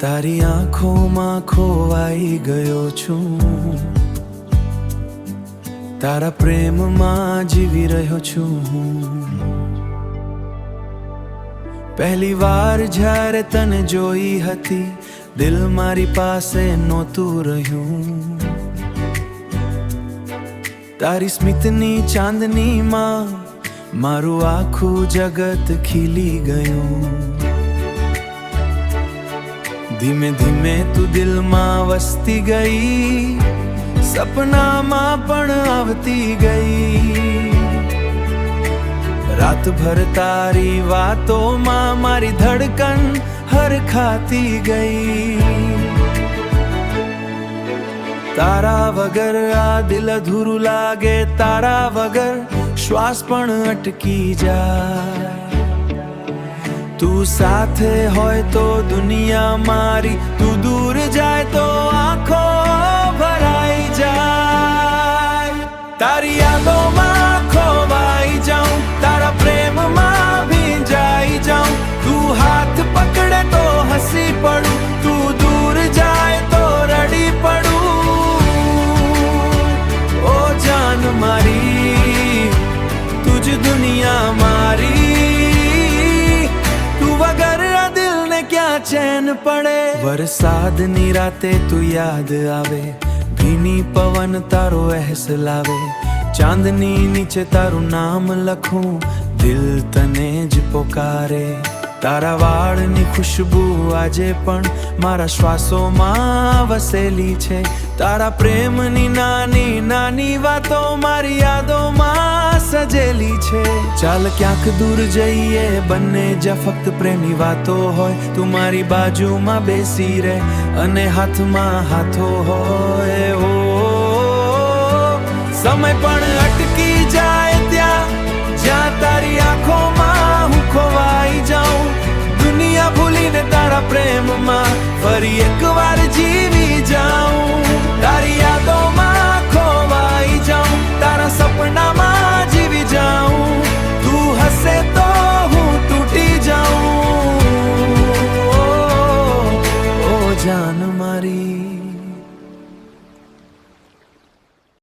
તારી આંખોમાં ખોવાઈ ગયો છું, તારા પ્રેમમાં જીવી રહ્યો છું. પહેલી વાર જ્યારે તને જોઈ હતી, દિલ મારી પાસે નહોતું રહ્યું. તારી સ્મિતની ચાંદનીમાં મારું આખું જગત ખીલી ગયું. ધીમે ધીમે તું દિલમાં વસતી ગઈ, સપનામાં પણ આવતી ગઈ. રાતભર તારી વાતોમાં મારી ધડકન હરખાતી ગઈ. તારા વગર આ દિલ અધૂરું લાગે, તારા વગર શ્વાસ પણ અટકી જાય. તું સાથે હોય તો દુનિયા મારી, તું દૂર જાય તો આંખો ભરાઈ જાય. તારી યાદોમાં ખોવાઈ જાઉં, તારા પ્રેમમાં ભીંજાઈ જાઉં. તું હાથ પકડે તો હસી પડું, તું દૂર જાય તો રડી પડું. ઓ જાન મારી, તુજ દુનિયા મારી, ક્યાં ચેન પડે. વરસાદની રાતે તું યાદ આવે, ભીની પવન તારો અહેસ લાવે. ચાંદની નીચે તારું નામ લખું, દિલ તને જ પોકારે. તારા વાળની ખુશ્બુ આજે પણ મારા શ્વાસોમાં વસેલી છે. તારા પ્રેમની નાની નાની વાતો મારી યાદોમાં સજેલી છે. ચાલ ક્યાંક દૂર જઈએ બંને, જ્યાં ફક્ત પ્રેમની વાતો હોય. તું મારી બાજુમાં બેસી રહે અને હાથમાં હાથો હોય. ઓ સમય પણ અટકી જાય ત્યાં, જ્યાં તારી આંખોમાં હું ખોવાઈ જાઉં. દુનિયા ભૂલીને તારા પ્રેમમાં ફરી એકવાર જીવી જાઉં. તારી યાદો